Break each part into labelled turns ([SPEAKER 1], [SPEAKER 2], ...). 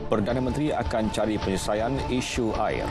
[SPEAKER 1] Perdana Menteri akan cari penyelesaian isu air.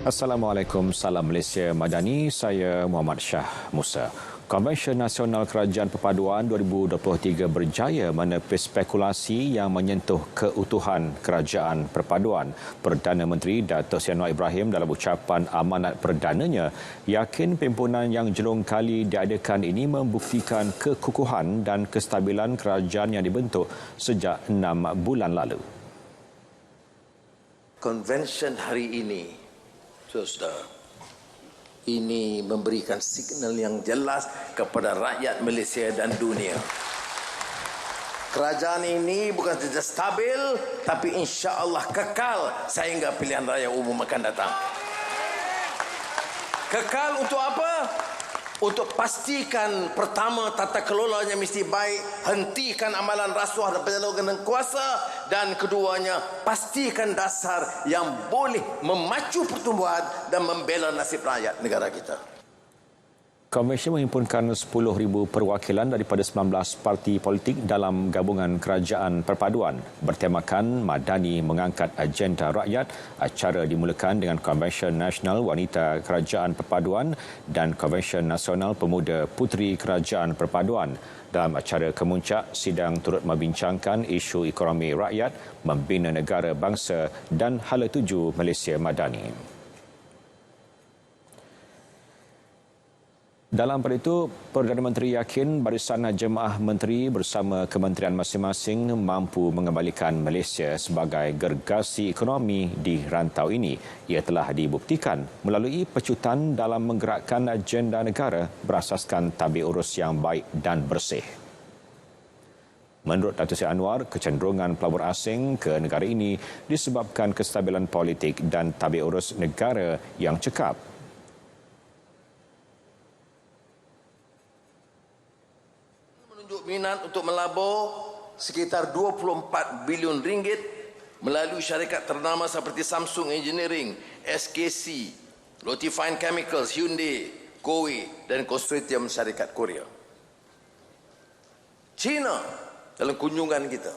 [SPEAKER 1] Assalamualaikum, salam Malaysia Madani, saya Muhammad Shah Musa. Konvensyen Nasional Kerajaan Perpaduan 2023 berjaya menepis spekulasi yang menyentuh keutuhan Kerajaan Perpaduan. Perdana Menteri Dato' Seri Anwar Ibrahim dalam ucapan amanat perdananya yakin perhimpunan yang jelung kali diadakan ini membuktikan kekukuhan dan kestabilan kerajaan yang dibentuk sejak 6 bulan lalu.
[SPEAKER 2] Konvensyen hari ini, saudara, ini memberikan signal yang jelas kepada rakyat Malaysia dan dunia. Kerajaan ini bukan saja stabil, tapi insya-Allah kekal sehingga pilihan raya umum akan datang. Kekal untuk apa? Untuk pastikan pertama tata kelolanya mesti baik, hentikan amalan rasuah dan penyalahgunaan kuasa, dan keduanya pastikan dasar yang boleh memacu pertumbuhan dan membela nasib rakyat negara kita.
[SPEAKER 1] Konvensyen menghimpunkan 10,000 perwakilan daripada 19 parti politik dalam gabungan kerajaan perpaduan. Bertemakan Madani mengangkat agenda rakyat, acara dimulakan dengan Konvensyen Nasional Wanita Kerajaan Perpaduan dan Konvensyen Nasional Pemuda Puteri Kerajaan Perpaduan. Dalam acara kemuncak, sidang turut membincangkan isu ekonomi rakyat, membina negara bangsa dan hala tuju Malaysia Madani. Dalam pada itu, Perdana Menteri yakin barisan jemaah menteri bersama kementerian masing-masing mampu mengembalikan Malaysia sebagai gergasi ekonomi di rantau ini. Ia telah dibuktikan melalui pecutan dalam menggerakkan agenda negara berasaskan tabik urus yang baik dan bersih. Menurut Dato' Seri Anwar, kecenderungan pelabur asing ke negara ini disebabkan kestabilan politik dan tabik urus negara yang cekap.
[SPEAKER 2] Minat untuk melabur sekitar 24 bilion ringgit melalui syarikat ternama seperti Samsung Engineering, SKC, Lotte Fine Chemicals, Hyundai, Koei dan konsortium syarikat Korea. China dalam kunjungan kita.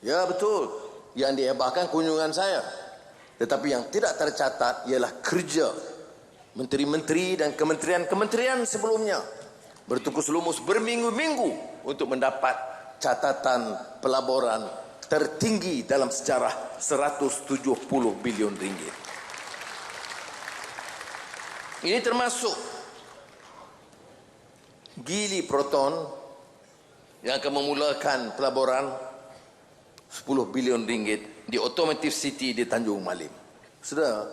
[SPEAKER 2] Ya betul, yang dihebahkan kunjungan saya. Tetapi yang tidak tercatat ialah kerja menteri-menteri dan kementerian-kementerian sebelumnya. Bertukus lumus berminggu-minggu untuk mendapat catatan pelaburan tertinggi dalam sejarah 170 bilion ringgit. Ini termasuk Gili Proton yang akan memulakan pelaburan 10 bilion ringgit di Automotive City di Tanjung Malim. Saudara,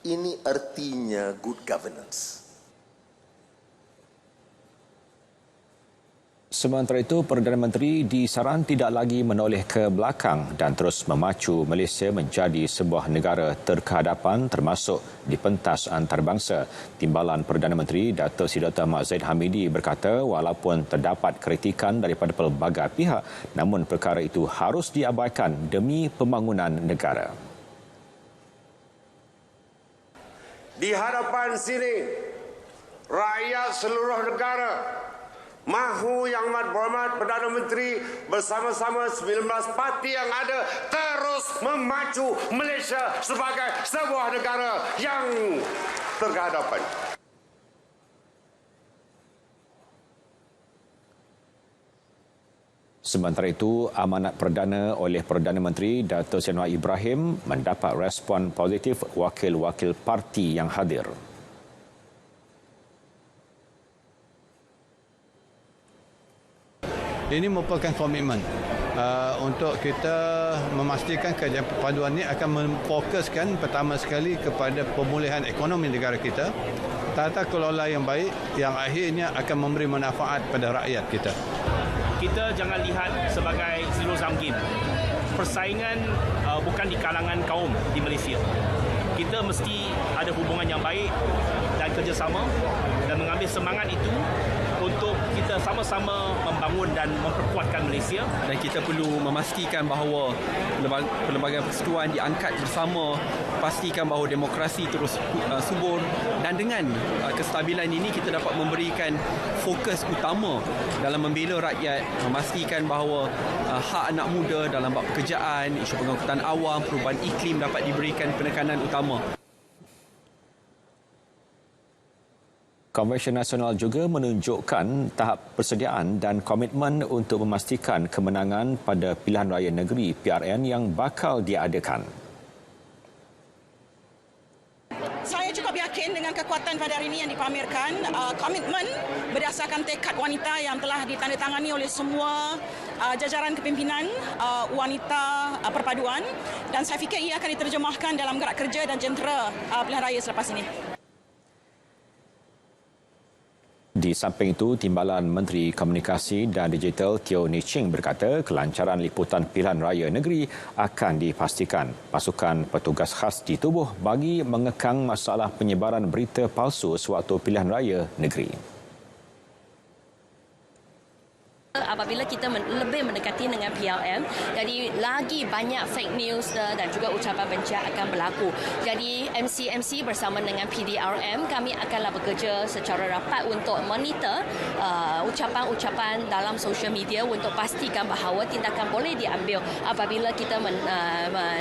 [SPEAKER 2] ini artinya good governance.
[SPEAKER 1] Sementara itu, Perdana Menteri disaran tidak lagi menoleh ke belakang dan terus memacu Malaysia menjadi sebuah negara terkehadapan termasuk di pentas antarabangsa. Timbalan Perdana Menteri Dato' Seri Dr. Ahmad Zahid Hamidi berkata walaupun terdapat kritikan daripada pelbagai pihak, namun perkara itu harus diabaikan demi pembangunan negara.
[SPEAKER 3] Di hadapan sini, rakyat seluruh negara mahu Yang Amat Berhormat Perdana Menteri bersama-sama 19 parti yang ada terus memacu Malaysia sebagai sebuah negara yang terkehadapan.
[SPEAKER 1] Sementara itu, amanat perdana oleh Perdana Menteri Dato' Seri Anwar Ibrahim mendapat respon positif wakil-wakil parti yang hadir.
[SPEAKER 4] Ini merupakan komitmen untuk kita memastikan kerajaan perpaduan ini akan memfokuskan pertama sekali kepada pemulihan ekonomi negara kita, tata kelola yang baik yang akhirnya akan memberi manfaat pada rakyat kita.
[SPEAKER 5] Kita jangan lihat sebagai zero sum game. Persaingan bukan di kalangan kaum di Malaysia. Kita mesti ada hubungan yang baik dan kerjasama dan mengambil semangat itu untuk kita sama-sama membangun dan memperkuatkan Malaysia.
[SPEAKER 6] Dan kita perlu memastikan bahawa pelbagai persekutuan diangkat bersama, pastikan bahawa demokrasi terus subur, dan dengan kestabilan ini kita dapat memberikan fokus utama dalam membela rakyat, memastikan bahawa hak anak muda dalam bab pekerjaan, isu pengangkutan awam, perubahan iklim dapat diberikan penekanan utama.
[SPEAKER 1] Konvensyen Nasional juga menunjukkan tahap persediaan dan komitmen untuk memastikan kemenangan pada pilihan raya negeri PRN yang bakal diadakan.
[SPEAKER 7] Saya cukup yakin dengan kekuatan pada hari ini yang dipamerkan, komitmen berdasarkan tekad wanita yang telah ditandatangani oleh semua jajaran kepimpinan wanita perpaduan, dan saya fikir ia akan diterjemahkan dalam gerak kerja dan jentera pilihan raya selepas ini.
[SPEAKER 1] Di samping itu, Timbalan Menteri Komunikasi dan Digital Teo Ni Ching berkata kelancaran liputan pilihan raya negeri akan dipastikan. Pasukan petugas khas ditubuh bagi mengekang masalah penyebaran berita palsu sewaktu pilihan raya negeri.
[SPEAKER 8] Apabila kita lebih mendekati dengan PRM, jadi lagi banyak fake news dan juga ucapan bencian akan berlaku. Jadi MCMC bersama dengan PDRM, kami akanlah bekerja secara rapat untuk monitor ucapan-ucapan dalam social media untuk pastikan bahawa tindakan boleh diambil apabila kita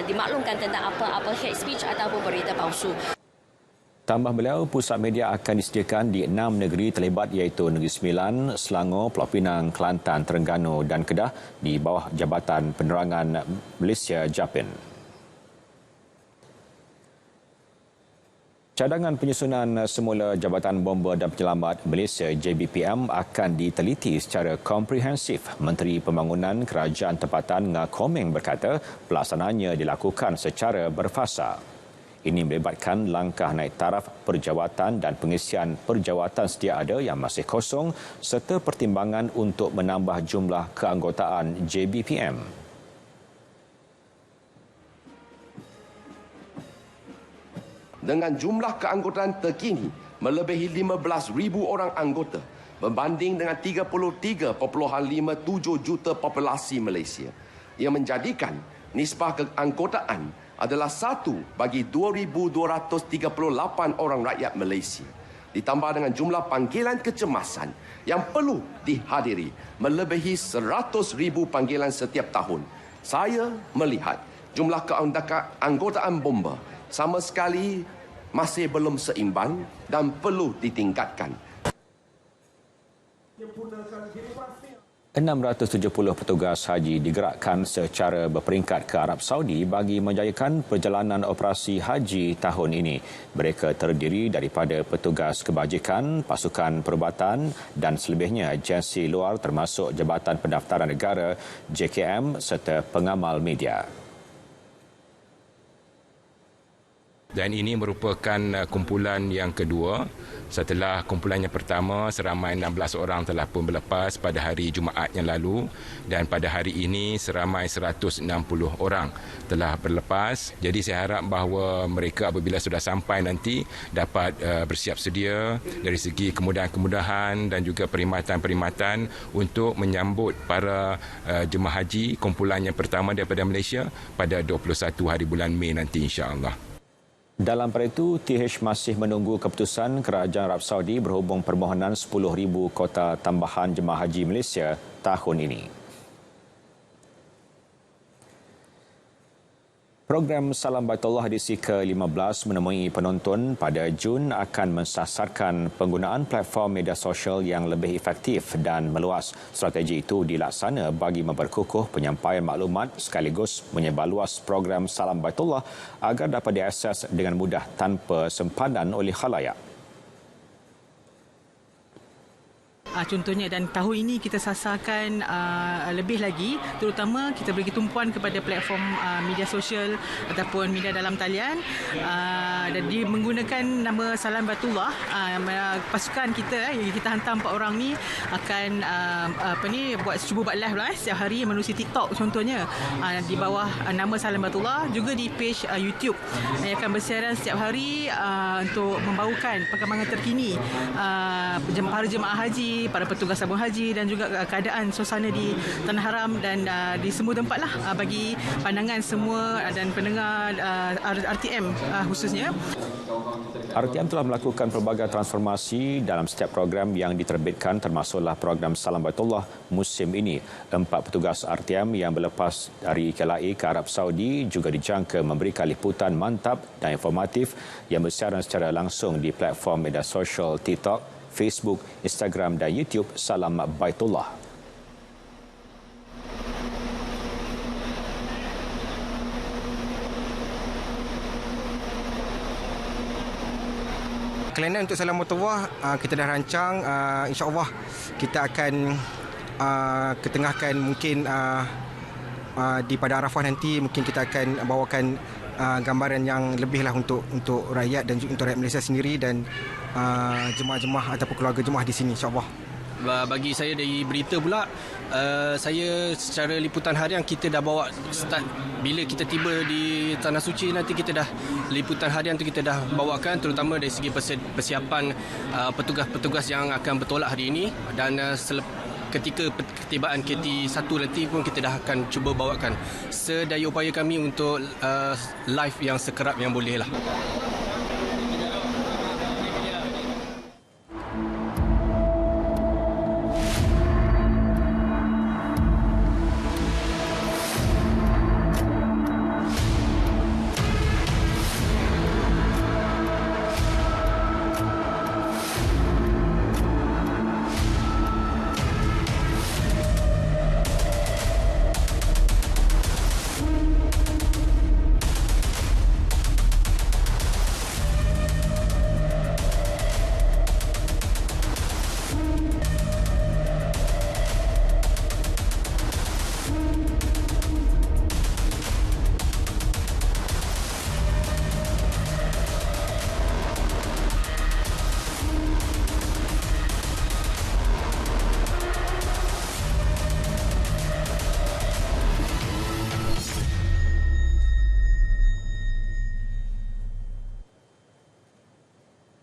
[SPEAKER 8] dimaklumkan tentang apa hate speech ataupun berita palsu.
[SPEAKER 1] Tambah beliau, pusat media akan disediakan di 6 negeri terlibat iaitu Negeri Sembilan, Selangor, Pulau Pinang, Kelantan, Terengganu dan Kedah di bawah Jabatan Penerangan Malaysia Japin. Cadangan penyusunan semula Jabatan Bomba dan Penyelamat Malaysia JBPM akan diteliti secara komprehensif. Menteri Pembangunan Kerajaan Tempatan Nga Komeng berkata pelaksanaannya dilakukan secara berfasa. Ini melibatkan langkah naik taraf perjawatan dan pengisian perjawatan sedia ada yang masih kosong serta pertimbangan untuk menambah jumlah keanggotaan JBPM.
[SPEAKER 9] Dengan jumlah keanggotaan terkini melebihi 15,000 orang anggota berbanding dengan 33.57 juta populasi Malaysia, yang menjadikan nisbah keanggotaan adalah 1 bagi 2,238 orang rakyat Malaysia. Ditambah dengan jumlah panggilan kecemasan yang perlu dihadiri melebihi 100,000 panggilan setiap tahun. Saya melihat jumlah keanggotaan bomba sama sekali masih belum seimbang dan perlu ditingkatkan.
[SPEAKER 1] 670 petugas haji digerakkan secara berperingkat ke Arab Saudi bagi menjayakan perjalanan operasi haji tahun ini. Mereka terdiri daripada petugas kebajikan, pasukan perubatan dan selebihnya agensi luar termasuk Jabatan Pendaftaran Negara JKM serta pengamal media.
[SPEAKER 10] Dan ini merupakan kumpulan yang kedua. Setelah kumpulan yang pertama, seramai 16 orang telah pun berlepas pada hari Jumaat yang lalu, dan pada hari ini seramai 160 orang telah berlepas. Jadi saya harap bahawa mereka apabila sudah sampai nanti dapat bersiap sedia dari segi kemudahan-kemudahan dan juga perkhidmatan-perkhidmatan untuk menyambut para jemaah haji kumpulan yang pertama daripada Malaysia pada 21 hari bulan Mei nanti, insya-Allah.
[SPEAKER 1] Dalam pada itu, TH masih menunggu keputusan Kerajaan Arab Saudi berhubung permohonan 10,000 kota tambahan jemaah haji Malaysia tahun ini. Program Salam Baitullah edisi ke-15 menemui penonton pada Jun akan mensasarkan penggunaan platform media sosial yang lebih efektif dan meluas. Strategi itu dilaksana bagi memperkukuh penyampaian maklumat sekaligus menyebarluas program Salam Baitullah agar dapat diakses dengan mudah tanpa sempadan oleh khalayak.
[SPEAKER 11] Contohnya, dan tahun ini kita sasarkan lebih lagi, terutama kita beri tumpuan kepada platform media sosial ataupun media dalam talian, dan dia menggunakan nama Salam Baitullah. Pasukan kita yang kita hantar 4 orang ni akan buat live lah setiap hari melalui TikTok contohnya, di bawah nama Salam Baitullah, juga di page YouTube yang akan bersiaran setiap hari untuk membawakan perkembangan terkini para jemaah haji, para petugas tabung haji dan juga keadaan suasana di Tanah Haram dan di semua tempat lah bagi pandangan semua dan pendengar RTM khususnya.
[SPEAKER 1] RTM telah melakukan pelbagai transformasi dalam setiap program yang diterbitkan termasuklah program Salam Baitullah musim ini. 4 petugas RTM yang berlepas dari KLIA ke Arab Saudi juga dijangka memberikan liputan mantap dan informatif yang bersiaran secara langsung di platform media sosial TikTok, Facebook, Instagram dan YouTube Salam Baitullah.
[SPEAKER 12] Kelainan untuk Salam Baitullah kita dah rancang, insya-Allah kita akan ketengahkan mungkin di pada Arafah nanti mungkin kita akan bawakan gambaran yang lebih lah untuk rakyat dan juga untuk rakyat Malaysia sendiri dan jemaah-jemaah ataupun keluarga jemaah di sini, insya-Allah.
[SPEAKER 13] Bagi saya dari berita pula, saya secara liputan harian kita dah bawa start bila kita tiba di Tanah Suci nanti kita dah liputan harian tu kita dah bawakan terutama dari segi persiapan petugas-petugas yang akan bertolak hari ini dan ketika ketibaan KT1 nanti pun kita dah akan cuba bawakan sedaya upaya kami untuk live yang sekerap yang boleh lah.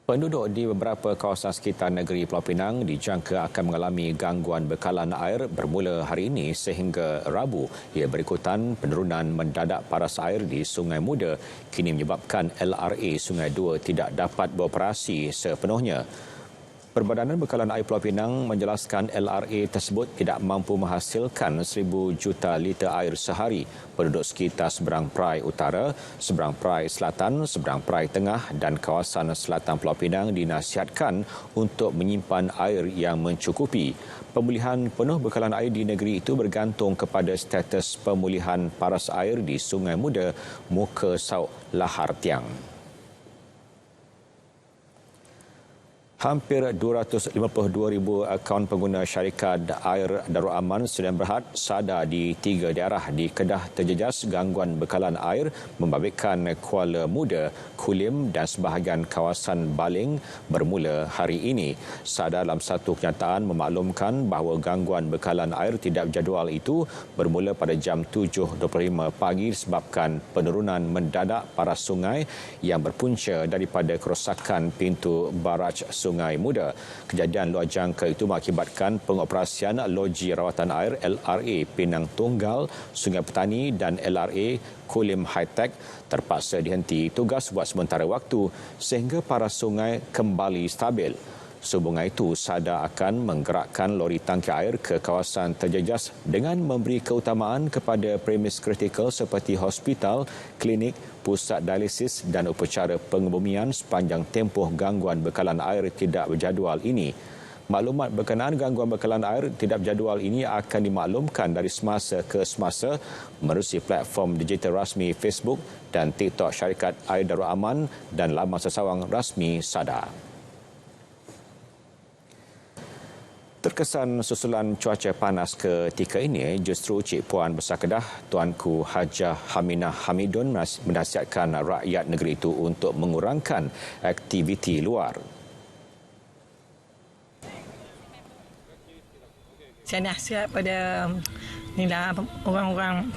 [SPEAKER 1] Penduduk di beberapa kawasan sekitar negeri Pulau Pinang dijangka akan mengalami gangguan bekalan air bermula hari ini sehingga Rabu. Ia berikutan penurunan mendadak paras air di Sungai Muda kini menyebabkan LRA Sungai Dua tidak dapat beroperasi sepenuhnya. Perbadanan Bekalan Air Pulau Pinang menjelaskan LRA tersebut tidak mampu menghasilkan 1,000 juta liter air sehari. Penduduk sekitar seberang Perai Utara, seberang Perai Selatan, seberang Perai Tengah dan kawasan selatan Pulau Pinang dinasihatkan untuk menyimpan air yang mencukupi. Pemulihan penuh bekalan air di negeri itu bergantung kepada status pemulihan paras air di Sungai Muda, muka Sauk Lahar Tiang. Hampir 252,000 akaun pengguna syarikat air Darul Aman Sdn Berhad Sada di 3 daerah di Kedah terjejas gangguan bekalan air membabitkan Kuala Muda, Kulim dan sebahagian kawasan Baling bermula hari ini. Sada dalam satu kenyataan memaklumkan bahawa gangguan bekalan air tidak berjadual itu bermula pada jam 7.25 pagi disebabkan penurunan mendadak paras sungai yang berpunca daripada kerosakan pintu baraj Sungai Muda. Kejadian luar jangka itu mengakibatkan pengoperasian loji rawatan air LRA Pinang Tunggal, Sungai Petani dan LRA Kulim High Tech terpaksa dihenti tugas buat sementara waktu sehingga paras sungai kembali stabil. Sehubungan itu, Sada akan menggerakkan lori tangki air ke kawasan terjejas dengan memberi keutamaan kepada premis kritikal seperti hospital, klinik, pusat dialisis dan upacara pengebumian sepanjang tempoh gangguan bekalan air tidak berjadual ini. Maklumat berkenaan gangguan bekalan air tidak berjadual ini akan dimaklumkan dari semasa ke semasa menerusi platform digital rasmi Facebook dan TikTok syarikat Air Darul Aman dan laman sesawang rasmi Sada. Terkesan susulan cuaca panas ketika ini, justru Cik Puan Besar Kedah, Tuanku Hajah Haminah Hamidun menasihatkan rakyat negeri itu untuk mengurangkan aktiviti luar.
[SPEAKER 14] Saya nasihat pada orang-orang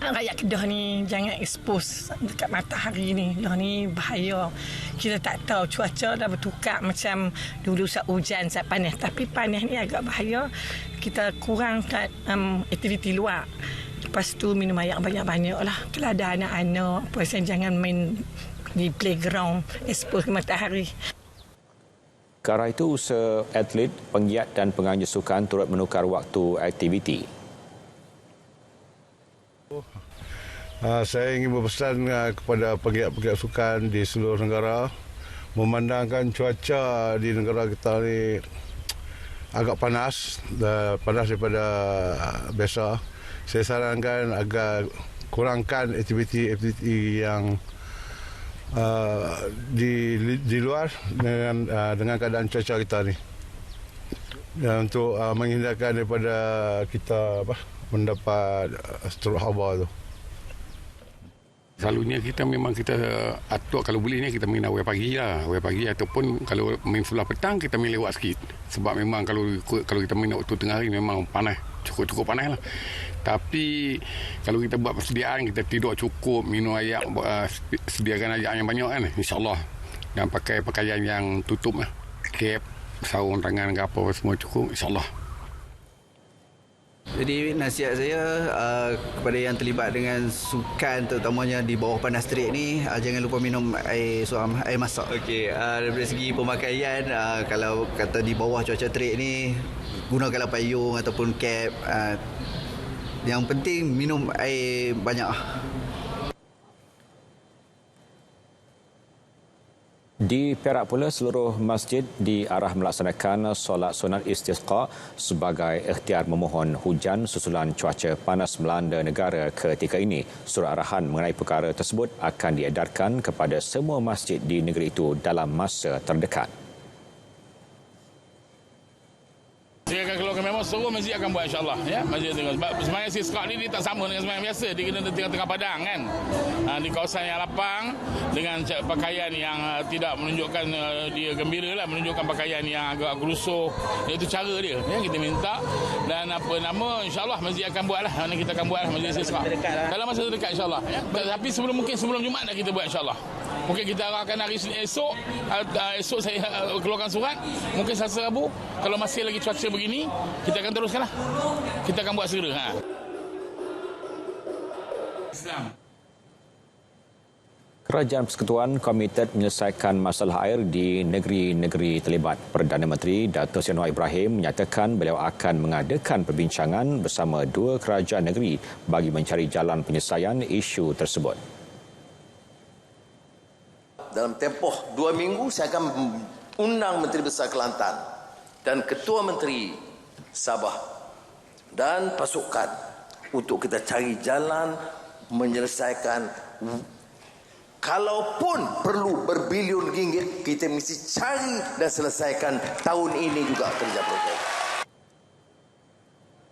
[SPEAKER 14] rakyat Kedah ni jangan expose dekat matahari ni. Lah ni bahaya. Kita tak tahu cuaca dah bertukar, macam dulu saat hujan, saat panas. Tapi panas ni agak bahaya. Kita kurangkan aktiviti luar. Lepas tu minum air banyak-banyak lah. Kalau ada anak-anak, jangan main di playground, expose ke matahari.
[SPEAKER 1] Ke arah itu, usaha atlet, penggiat dan penganjur sukan turut menukar waktu aktiviti.
[SPEAKER 15] Saya ingin berpesan kepada penggiat-penggiat sukan di seluruh negara, memandangkan cuaca di negara kita ni agak panas daripada biasa. Saya sarankan agar kurangkan aktiviti-aktiviti yang di luar dengan keadaan cuaca kita ni, dan untuk menghindarkan daripada kita mendapat stroke haba tu.
[SPEAKER 16] Selalunya kita memang kita atur, kalau boleh ni kita main awal pagi lah, ataupun kalau main fulah petang kita main lewat sikit. Sebab memang kalau kita main waktu tengah hari memang panas, cukup panas lah. Tapi kalau kita buat persediaan, kita tidur cukup, minum air, sediakan air yang banyak kan, insyaAllah. Dan pakai pakaian yang tutup lah, cap, sarung tangan ke apa semua cukup, insyaAllah.
[SPEAKER 17] Jadi nasihat saya kepada yang terlibat dengan sukan, terutamanya di bawah panas terik ni, jangan lupa minum air masak. Okey, daripada segi pemakaian, kalau kata di bawah cuaca terik ni, gunakanlah payung ataupun cap. Yang penting minum air banyak.
[SPEAKER 1] Di Perak pula, seluruh masjid diarah melaksanakan solat sunat istisqa sebagai ikhtiar memohon hujan susulan cuaca panas melanda negara ketika ini. Surat arahan mengenai perkara tersebut akan diedarkan kepada semua masjid di negeri itu dalam masa terdekat.
[SPEAKER 18] Saya akan keluarkan memang semua masjid akan buat, insyaAllah. Ya, masjid tengah. Sebab sembahyang istisqa ni dia tak sama dengan sembahyang biasa. Dia kena di tengah-tengah padang kan. Di kawasan yang lapang dengan pakaian yang tidak menunjukkan dia gembira lah, menunjukkan pakaian yang agak gerusuh. Itu cara dia. Ya, kita minta dan apa nama, insyaAllah masjid akan buat lah. Kita akan buat lah masjid istisqa. Dalam masa terdekat, insyaAllah. Ya. Tapi mungkin sebelum Jumaat dah kita buat, insyaAllah. Mungkin kita arahkan hari esok saya keluarkan surat. Mungkin Selasa Rabu, kalau masih lagi cuaca begini, kita akan teruskanlah. Kita akan buat segera. Islam.
[SPEAKER 1] Kerajaan Persekutuan komited menyelesaikan masalah air di negeri-negeri terlibat. Perdana Menteri Dato' Seri Anwar Ibrahim menyatakan beliau akan mengadakan perbincangan bersama dua kerajaan negeri bagi mencari jalan penyelesaian isu tersebut.
[SPEAKER 2] Dalam tempoh 2 minggu saya akan undang Menteri Besar Kelantan dan Ketua Menteri Sabah dan pasukan untuk kita cari jalan menyelesaikan. Kalaupun perlu berbilion ringgit, kita mesti cari dan selesaikan tahun ini juga kerja projek.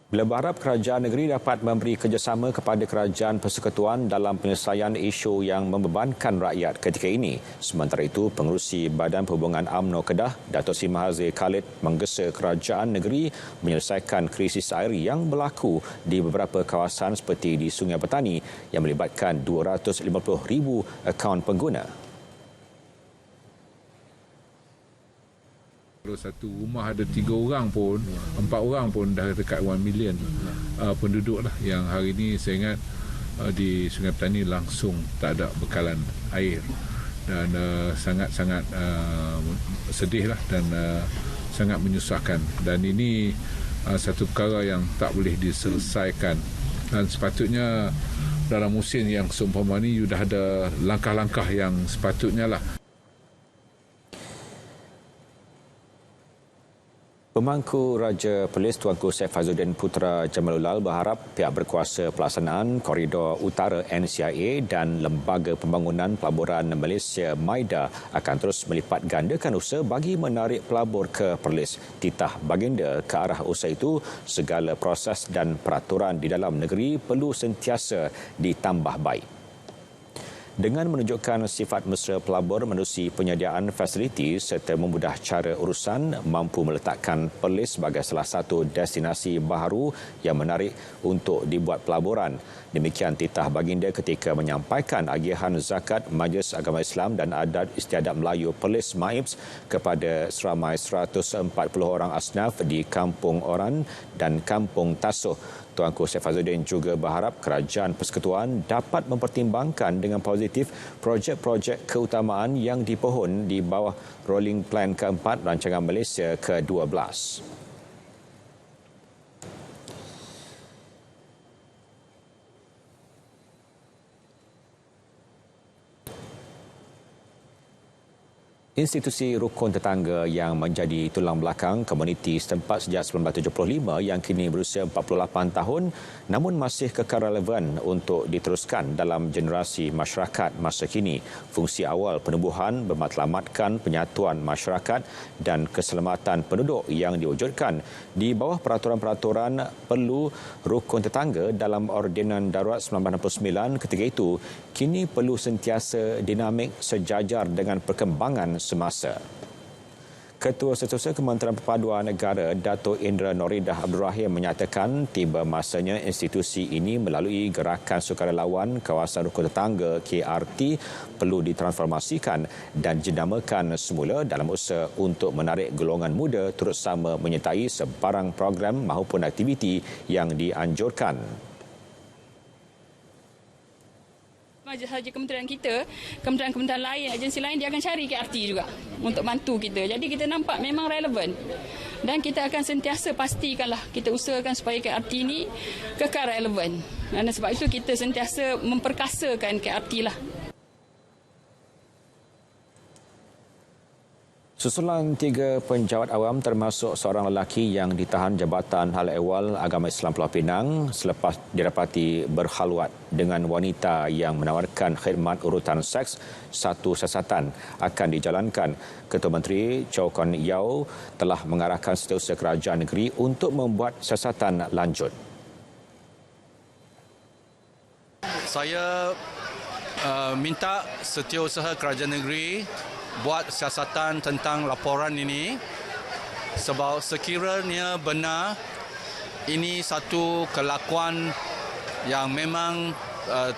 [SPEAKER 1] Beliau berharap kerajaan negeri dapat memberi kerjasama kepada kerajaan persekutuan dalam penyelesaian isu yang membebankan rakyat ketika ini. Sementara itu, Pengerusi Badan Perhubungan UMNO Kedah, Dato' Sri Mahathir Khalid menggesa kerajaan negeri menyelesaikan krisis air yang berlaku di beberapa kawasan seperti di Sungai Petani yang melibatkan 250,000 akaun pengguna.
[SPEAKER 19] Kalau satu rumah ada 3 orang pun, 4 orang pun dah dekat 1 million penduduk lah yang hari ini saya ingat di Sungai Petani langsung tak ada bekalan air dan sangat-sangat sedih lah dan sangat menyusahkan, dan ini satu perkara yang tak boleh diselesaikan dan sepatutnya dalam musim yang seumpama ni sudah ada langkah-langkah yang sepatutnya lah.
[SPEAKER 1] Pemangku Raja Perlis Tuanku Sheikh Fazluddin Putra Jamalulal berharap pihak berkuasa pelaksanaan Koridor Utara NCIA dan Lembaga Pembangunan Pelaburan Malaysia MIDA akan terus melipat gandakan usaha bagi menarik pelabur ke Perlis. Titah baginda ke arah usaha itu, segala proses dan peraturan di dalam negeri perlu sentiasa ditambah baik. Dengan menunjukkan sifat mesra pelabur menerusi penyediaan fasiliti serta memudah cara urusan, mampu meletakkan Perlis sebagai salah satu destinasi baharu yang menarik untuk dibuat pelaburan. Demikian titah baginda ketika menyampaikan agihan zakat Majlis Agama Islam dan Adat Istiadat Melayu Perlis MAIPS kepada seramai 140 orang asnaf di Kampung Oran dan Kampung Tasuh. Tuanku Sheikh Fazluddin juga berharap Kerajaan Persekutuan dapat mempertimbangkan dengan positif projek-projek keutamaan yang dipohon di bawah Rolling Plan keempat Rancangan Malaysia ke-12. Institusi rukun tetangga yang menjadi tulang belakang komuniti setempat sejak 1975 yang kini berusia 48 tahun namun masih kekal relevan untuk diteruskan dalam generasi masyarakat masa kini. Fungsi awal penubuhan bermatlamatkan penyatuan masyarakat dan keselamatan penduduk yang diwujudkan di bawah peraturan-peraturan perlu rukun tetangga dalam Ordinan Darurat 1969 ketika itu kini perlu sentiasa dinamik sejajar dengan perkembangan semasa. Ketua Setiausaha Kementerian Perpaduan Negara Dato' Indra Noridah Abdul Rahim menyatakan tiba masanya institusi ini melalui gerakan sukarelawan kawasan rukun tetangga KRT perlu ditransformasikan dan jenamakan semula dalam usaha untuk menarik golongan muda turut sama menyertai sebarang program maupun aktiviti yang dianjurkan.
[SPEAKER 20] Sahaja kementerian kita, kementerian-kementerian lain, agensi lain dia akan cari KRT juga untuk bantu kita. Jadi kita nampak memang relevan. Dan kita akan sentiasa pastikanlah kita usahakan supaya KRT ini kekal relevan. Dan sebab itu kita sentiasa memperkasakan KRT lah.
[SPEAKER 1] Susulan 3 penjawat awam termasuk seorang lelaki yang ditahan Jabatan Hal Ehwal Agama Islam Pulau Pinang selepas didapati berkhalwat dengan wanita yang menawarkan khidmat urutan seks, satu siasatan akan dijalankan. Ketua Menteri Chow Kon Yeow telah mengarahkan Setiausaha Kerajaan Negeri untuk membuat siasatan lanjut.
[SPEAKER 21] Saya minta Setiausaha Kerajaan Negeri buat siasatan tentang laporan ini sebab sekiranya benar ini satu kelakuan yang memang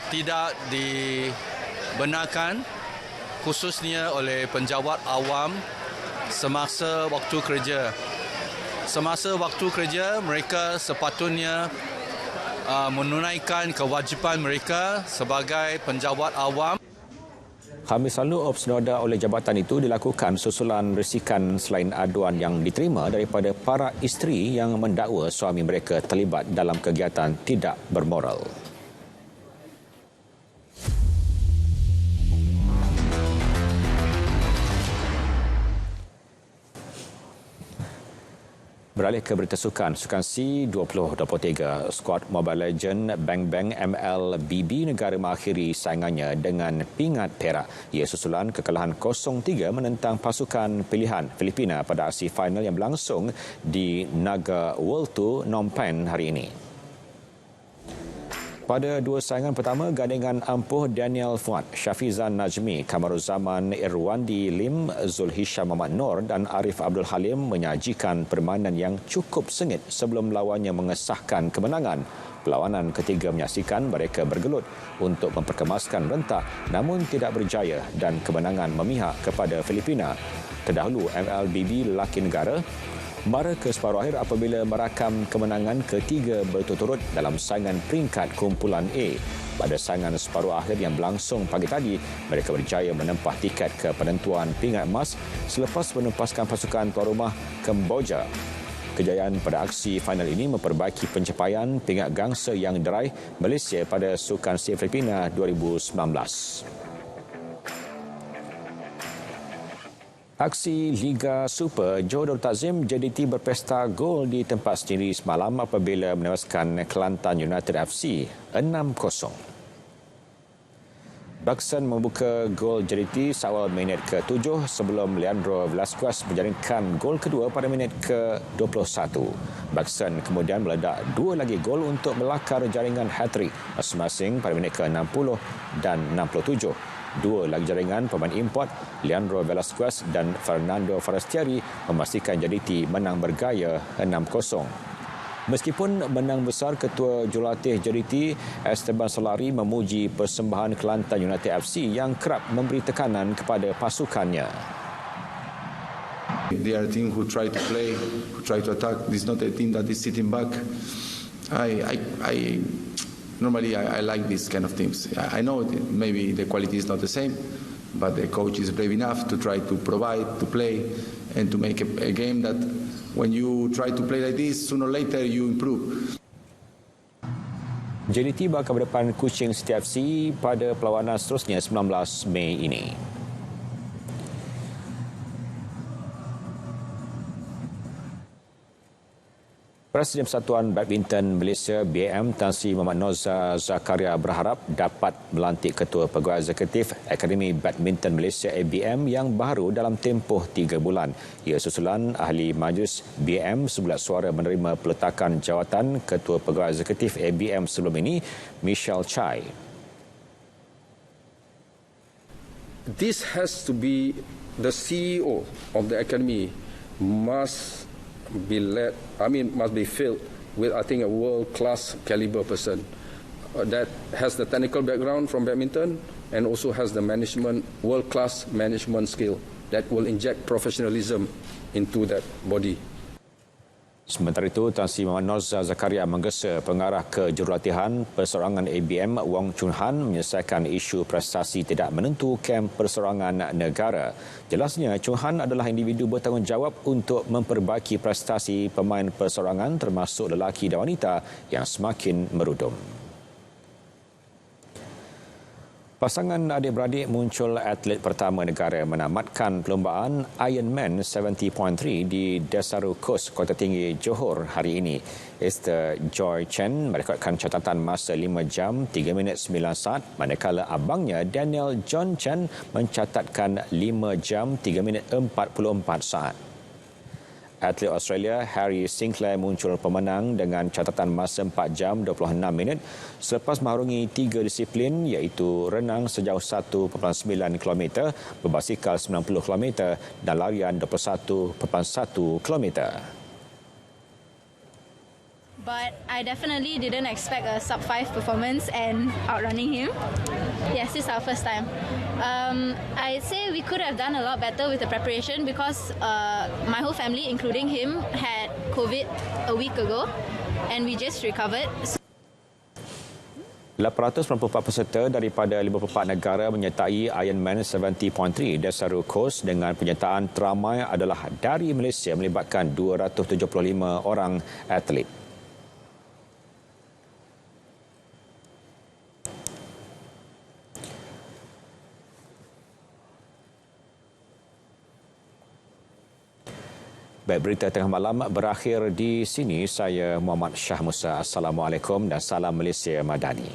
[SPEAKER 21] tidak dibenarkan khususnya oleh penjawat awam semasa waktu kerja. Semasa waktu kerja mereka sepatutnya menunaikan kewajipan mereka sebagai penjawat awam.
[SPEAKER 1] Khamis lalu, opsnoda oleh jabatan itu dilakukan susulan risikan selain aduan yang diterima daripada para isteri yang mendakwa suami mereka terlibat dalam kegiatan tidak bermoral. Beralih ke berita sukan C 2023, skuad Mobile Legend Bang Bang MLBB negara mengakhiri saingannya dengan pingat perak. Ia susulan kekalahan 0-3 menentang pasukan pilihan Filipina pada aksi final yang berlangsung di Naga World Tour Phnom Penh hari ini. Pada dua saingan pertama, gandingan ampuh Daniel Fuad, Syafizan Najmi, Kamaruzaman Irwandi Lim, Zulhisham Muhammad Nur dan Arif Abdul Halim menyajikan permainan yang cukup sengit sebelum lawannya mengesahkan kemenangan. Perlawanan ketiga menyaksikan mereka bergelut untuk memperkemaskan rentak namun tidak berjaya dan kemenangan memihak kepada Filipina. Terdahulu, MLBB lelaki negara mara ke separuh akhir apabila merakam kemenangan ketiga berturut-turut dalam saingan peringkat kumpulan A. Pada saingan separuh akhir yang berlangsung pagi tadi, mereka berjaya menempah tiket ke penentuan pingat emas selepas menempaskan pasukan tuan rumah Kemboja. Kejayaan pada aksi final ini memperbaiki pencapaian pingat gangsa yang diraih Malaysia pada Sukan SEA Filipina 2019. Aksi Liga Super, Johor Darul Takzim JDT berpesta gol di tempat sendiri semalam apabila menewaskan Kelantan United FC 6-0. Buxton membuka gol JDT seawal minit ke-7 sebelum Leandro Velasquez menjaringkan gol kedua pada minit ke-21. Buxton kemudian meledak dua lagi gol untuk melakar jaringan hat-trick masing-masing pada minit ke-60 dan 67. Dua lagi jaringan pemain import, Leandro Velasquez dan Fernando Forestieri, memastikan JDT menang bergaya 6-0. Meskipun menang besar, Ketua Jurulatih JDT Esteban Solari memuji persembahan Kelantan United FC yang kerap memberi tekanan kepada pasukannya.
[SPEAKER 3] They are a team who try to play, who try to attack. This is not a team that is sitting back. Normally I like these kind of teams. I know maybe the quality is not the same, but the coach is brave enough to try to provide, to play, and to make a game that when you try to play like this, sooner or later you improve.
[SPEAKER 1] JDT bakal berdepan Kuching City FC pada perlawanan seterusnya 19 Mei ini. Presiden Persatuan Badminton Malaysia BAM Tan Sri Mohamad Noza Zakaria berharap dapat melantik Ketua Pegawai Eksekutif Akademi Badminton Malaysia ABM yang baru dalam tempoh 3 bulan. Ia susulan Ahli Majlis BAM sebulat suara menerima peletakan jawatan Ketua Pegawai Eksekutif ABM sebelum ini, Michelle Chai.
[SPEAKER 22] This has to be the CEO of the academy must be filled with, I think, a world-class caliber person that has the technical background from badminton and also has the world-class management skill that will inject professionalism into that body.
[SPEAKER 1] Sementara itu, Tan Sri Mohamad Noza Zakaria menggesa pengarah kejurulatihan perseorangan ABM Wong Chun Han menyelesaikan isu prestasi tidak menentu kem perseorangan negara. Jelasnya, Chun Han adalah individu bertanggungjawab untuk memperbaiki prestasi pemain perseorangan termasuk lelaki dan wanita yang semakin merudum. Pasangan adik-beradik muncul atlet pertama negara menamatkan perlombaan Ironman 70.3 di Desaru Coast, Kota Tinggi, Johor hari ini. Esther Joy Chen merekodkan catatan masa 5 jam 3 minit 9 saat, manakala abangnya Daniel John Chen mencatatkan 5 jam 3 minit 44 saat. Atlet Australia Harry Sinclair muncul pemenang dengan catatan masa 4 jam 26 minit selepas meharungi 3 disiplin iaitu renang sejauh 1.9 km, berbasikal 90 km dan larian 21.1 km.
[SPEAKER 23] But I definitely didn't expect a sub-5 performance and outrunning him. Yes, this is our first time. I'd say we could have done a lot better with the preparation because my whole family, including him, had COVID a week ago and we just recovered.
[SPEAKER 1] 894 peserta daripada 54 negara menyertai Ironman 70.3 Desaru Coast dengan penyertaan teramai adalah dari Malaysia melibatkan 275 orang atlet. Baik, berita tengah malam berakhir di sini. Saya Muhammad Syah Musa. Assalamualaikum dan salam Malaysia Madani.